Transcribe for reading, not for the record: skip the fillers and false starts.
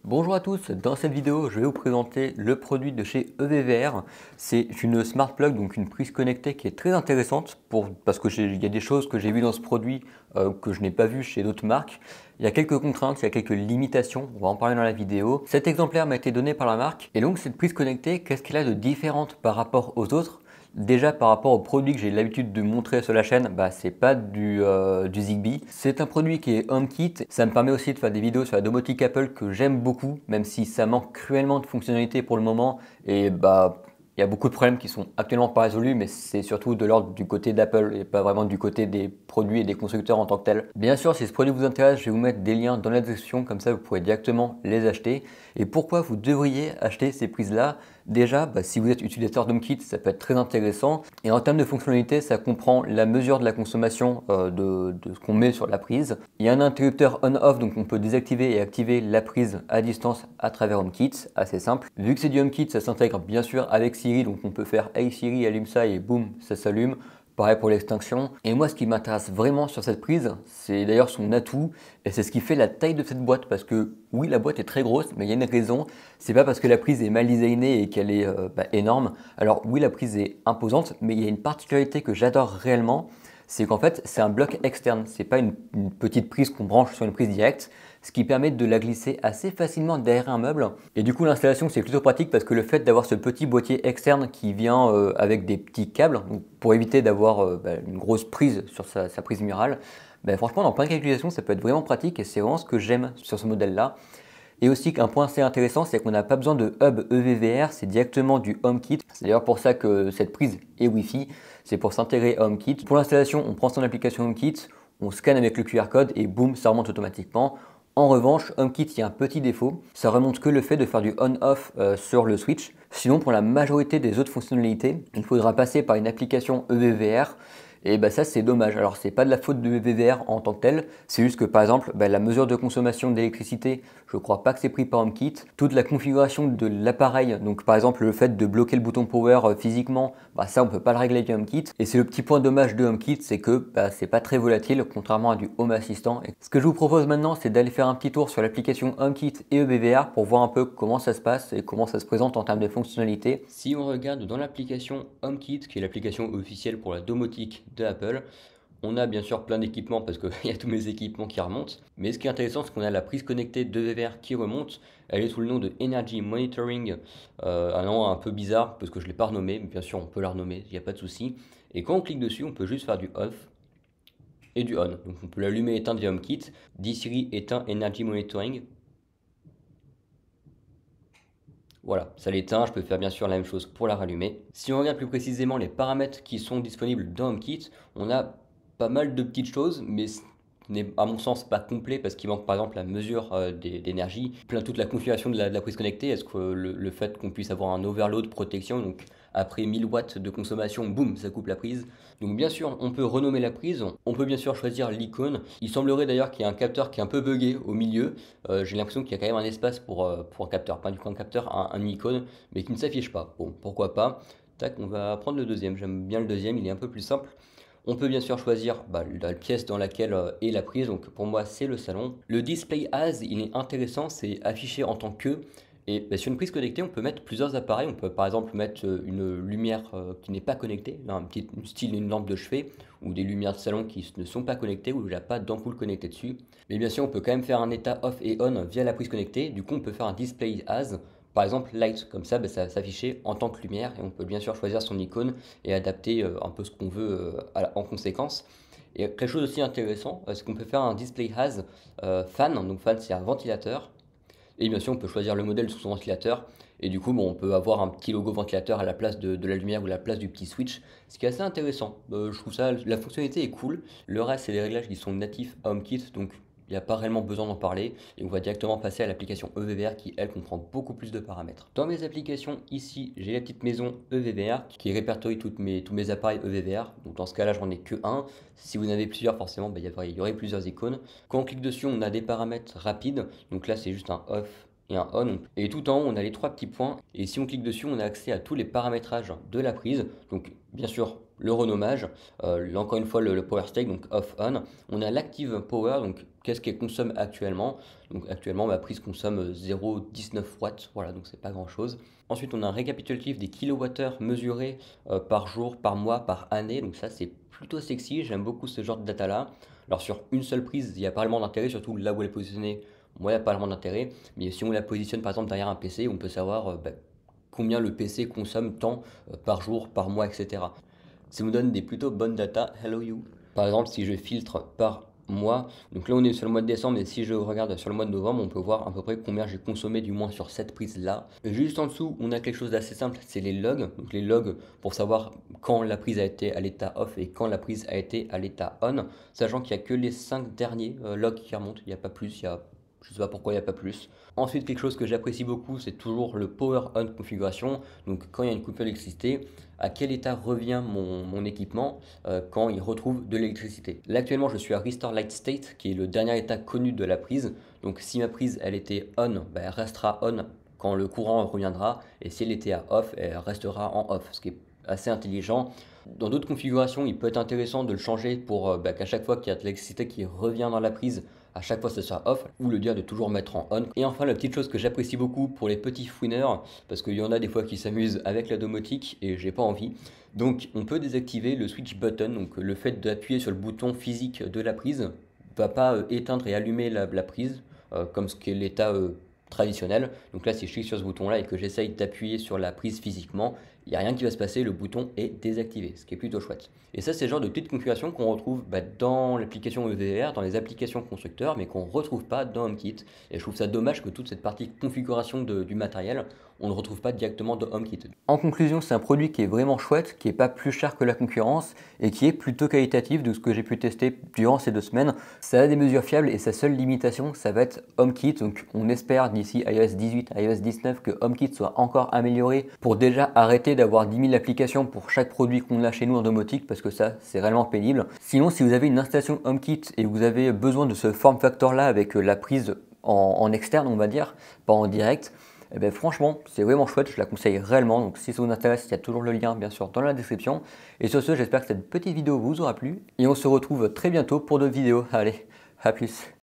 Bonjour à tous, dans cette vidéo je vais vous présenter le produit de chez EVVR. C'est une smart plug, donc une prise connectée qui est très intéressante parce que il y a des choses que j'ai vues dans ce produit que je n'ai pas vues chez d'autres marques. Il y a quelques contraintes, il y a quelques limitations, on va en parler dans la vidéo. Cet exemplaire m'a été donné par la marque et donc cette prise connectée, qu'est-ce qu'elle a de différente par rapport aux autres? Déjà par rapport au produit que j'ai l'habitude de montrer sur la chaîne, c'est pas du Zigbee. C'est un produit qui est HomeKit. Ça me permet aussi de faire des vidéos sur la domotique Apple que j'aime beaucoup, même si ça manque cruellement de fonctionnalités pour le moment. Et il y a beaucoup de problèmes qui sont actuellement pas résolus, mais c'est surtout de l'ordre du côté d'Apple et pas vraiment du côté des produits et des constructeurs en tant que tels. Bien sûr, si ce produit vous intéresse, je vais vous mettre des liens dans la description, comme ça vous pourrez directement les acheter. Et pourquoi vous devriez acheter ces prises-là? Déjà, si vous êtes utilisateur d'HomeKit, ça peut être très intéressant. Et en termes de fonctionnalité, ça comprend la mesure de la consommation de ce qu'on met sur la prise. Il y a un interrupteur on-off, donc on peut désactiver et activer la prise à distance à travers HomeKit, assez simple. Vu que c'est du HomeKit, ça s'intègre bien sûr avec Siri, donc on peut faire Hey Siri, allume ça et boum, ça s'allume. Pareil pour l'extinction. Et moi, ce qui m'intéresse vraiment sur cette prise, c'est d'ailleurs son atout, et c'est ce qui fait la taille de cette boîte. Parce que oui, la boîte est très grosse, mais il y a une raison. C'est pas parce que la prise est mal designée et qu'elle est énorme. Alors oui, la prise est imposante, mais il y a une particularité que j'adore réellement, c'est qu'en fait, c'est un bloc externe. C'est pas une petite prise qu'on branche sur une prise directe, ce qui permet de la glisser assez facilement derrière un meuble. Et du coup, l'installation, c'est plutôt pratique parce que le fait d'avoir ce petit boîtier externe qui vient avec des petits câbles, donc pour éviter d'avoir une grosse prise sur sa prise murale, franchement, dans plein de cas d'utilisation, ça peut être vraiment pratique et c'est vraiment ce que j'aime sur ce modèle-là. Et aussi qu'un point assez intéressant, c'est qu'on n'a pas besoin de hub EVVR, c'est directement du HomeKit. C'est d'ailleurs pour ça que cette prise est Wi-Fi, c'est pour s'intégrer à HomeKit. Pour l'installation, on prend son application HomeKit, on scanne avec le QR code et boum, ça remonte automatiquement. En revanche, HomeKit, il y a un petit défaut, ça remonte que le fait de faire du on-off sur le switch. Sinon, pour la majorité des autres fonctionnalités, il faudra passer par une application EVVR. Et ça c'est dommage. Alors c'est pas de la faute de EVVR en tant que tel, c'est juste que par exemple la mesure de consommation d'électricité, je crois pas que c'est pris par HomeKit. Toute la configuration de l'appareil, donc par exemple le fait de bloquer le bouton power physiquement, ça on peut pas le régler avec HomeKit. Et c'est le petit point dommage de HomeKit, c'est que c'est pas très volatile contrairement à du Home Assistant. Et ce que je vous propose maintenant, c'est d'aller faire un petit tour sur l'application HomeKit et EVVR pour voir un peu comment ça se passe et comment ça se présente en termes de fonctionnalité. Si on regarde dans l'application HomeKit, qui est l'application officielle pour la domotique de Apple, on a bien sûr plein d'équipements parce qu'il y a tous mes équipements qui remontent. Mais ce qui est intéressant, c'est qu'on a la prise connectée de EVVR qui remonte. Elle est sous le nom de Energy Monitoring, un nom un peu bizarre parce que je ne l'ai pas renommé, mais bien sûr on peut la renommer, il n'y a pas de souci. Et quand on clique dessus, on peut juste faire du off et du on. Donc on peut l'allumer et éteindre via HomeKit. Dis Siri éteint Energy Monitoring. Voilà, ça l'éteint, je peux faire bien sûr la même chose pour la rallumer. Si on regarde plus précisément les paramètres qui sont disponibles dans HomeKit, on a pas mal de petites choses, mais ce n'est à mon sens pas complet parce qu'il manque par exemple la mesure d'énergie, toute la configuration de la prise connectée, est-ce que le fait qu'on puisse avoir un overload protection, donc après 1000 watts de consommation, boum, ça coupe la prise. Donc bien sûr, on peut renommer la prise, on peut bien sûr choisir l'icône. Il semblerait d'ailleurs qu'il y a un capteur qui est un peu buggé au milieu. J'ai l'impression qu'il y a quand même un espace pour un capteur, pas du coup un capteur, un icône, mais qui ne s'affiche pas. Bon, pourquoi pas. Tac, on va prendre le deuxième, j'aime bien le deuxième, il est un peu plus simple. On peut bien sûr choisir la pièce dans laquelle est la prise, donc pour moi c'est le salon. Le display as, il est intéressant, c'est affiché en tant que. Et sur une prise connectée, on peut mettre plusieurs appareils. On peut par exemple mettre une lumière qui n'est pas connectée, là, un petit style une lampe de chevet, ou des lumières de salon qui ne sont pas connectées, où il n'y a pas d'ampoule connectée dessus. Mais bien sûr, on peut quand même faire un état off et on via la prise connectée. Du coup, on peut faire un display as, par exemple light, comme ça, ça s'afficher en tant que lumière. Et on peut bien sûr choisir son icône et adapter un peu ce qu'on veut en conséquence. Et quelque chose aussi intéressant, c'est qu'on peut faire un display as fan. Donc fan, c'est un ventilateur. Et bien sûr, on peut choisir le modèle sous son ventilateur. Et du coup, on peut avoir un petit logo ventilateur à la place de la lumière ou à la place du petit switch. Ce qui est assez intéressant. Je trouve ça, la fonctionnalité est cool. Le reste, c'est des réglages qui sont natifs à HomeKit. Donc, il n'y a pas réellement besoin d'en parler. Et on va directement passer à l'application EVVR qui, elle, comprend beaucoup plus de paramètres. Dans mes applications, ici, j'ai la petite maison EVVR qui répertorie tous mes appareils EVVR. Donc, dans ce cas-là, j'en ai que un. Si vous en avez plusieurs, forcément, il y aurait plusieurs icônes. Quand on clique dessus, on a des paramètres rapides. Donc là, c'est juste un off et un on. Et tout en haut, on a les trois petits points. Et si on clique dessus, on a accès à tous les paramétrages de la prise. Donc Bien sûr, le renommage, encore une fois le power state, donc off-on. On a l'active power, donc qu'est-ce qu'elle consomme actuellement? Donc actuellement, ma prise consomme 0,19 watts, voilà, donc c'est pas grand-chose. Ensuite, on a un récapitulatif des kilowattheures mesurés par jour, par mois, par année, donc ça c'est plutôt sexy, j'aime beaucoup ce genre de data-là. Alors sur une seule prise, il n'y a pas vraiment d'intérêt, surtout là où elle est positionnée, moi il n'y a pas vraiment d'intérêt, mais si on la positionne par exemple derrière un PC, on peut savoir combien le PC consomme tant par jour, par mois, etc. Ça me donne des plutôt bonnes data. Hello you. Par exemple, si je filtre par mois, donc là on est sur le mois de décembre, et si je regarde sur le mois de novembre, on peut voir à peu près combien j'ai consommé du moins sur cette prise-là. Juste en dessous, on a quelque chose d'assez simple, c'est les logs. Donc les logs pour savoir quand la prise a été à l'état off et quand la prise a été à l'état on, sachant qu'il n'y a que les 5 derniers logs qui remontent, il n'y a pas plus, je ne sais pas pourquoi il n'y a pas plus. Ensuite, quelque chose que j'apprécie beaucoup, c'est toujours le power on configuration. Donc quand il y a une coupure d'électricité, à quel état revient mon équipement quand il retrouve de l'électricité. Là actuellement, je suis à Restore Light State, qui est le dernier état connu de la prise. Donc si ma prise elle était on, elle restera on quand le courant reviendra, et si elle était à off, elle restera en off, ce qui est assez intelligent. Dans d'autres configurations, il peut être intéressant de le changer pour qu'à chaque fois qu'il y a de l'électricité qui revient dans la prise, à chaque fois ce soit off, ou le dire de toujours mettre en on. Et enfin, la petite chose que j'apprécie beaucoup pour les petits fouineurs, parce qu'il y en a des fois qui s'amusent avec la domotique et j'ai pas envie. Donc on peut désactiver le switch button, donc le fait d'appuyer sur le bouton physique de la prise va pas éteindre et allumer la prise, comme ce qui est l'état traditionnel. Donc là, si je clique sur ce bouton-là et que j'essaye d'appuyer sur la prise physiquement, il n'y a rien qui va se passer, le bouton est désactivé, ce qui est plutôt chouette. Et ça, c'est le genre de petite configuration qu'on retrouve dans l'application EVR, dans les applications constructeurs, mais qu'on ne retrouve pas dans HomeKit. Et je trouve ça dommage que toute cette partie configuration du matériel, on ne retrouve pas directement dans HomeKit. En conclusion, c'est un produit qui est vraiment chouette, qui n'est pas plus cher que la concurrence et qui est plutôt qualitatif de ce que j'ai pu tester durant ces 2 semaines. Ça a des mesures fiables et sa seule limitation, ça va être HomeKit. Donc on espère d'ici iOS 18, iOS 19 que HomeKit soit encore amélioré pour déjà arrêter d'avoir 10 000 applications pour chaque produit qu'on a chez nous en domotique, parce que ça, c'est réellement pénible. Sinon, si vous avez une installation HomeKit et vous avez besoin de ce form factor là avec la prise en externe, on va dire, pas en direct, eh bien, franchement, c'est vraiment chouette, je la conseille réellement. Donc si ça vous intéresse, il y a toujours le lien bien sûr dans la description. Et sur ce, j'espère que cette petite vidéo vous aura plu. Et on se retrouve très bientôt pour d'autres vidéos. Allez, à plus.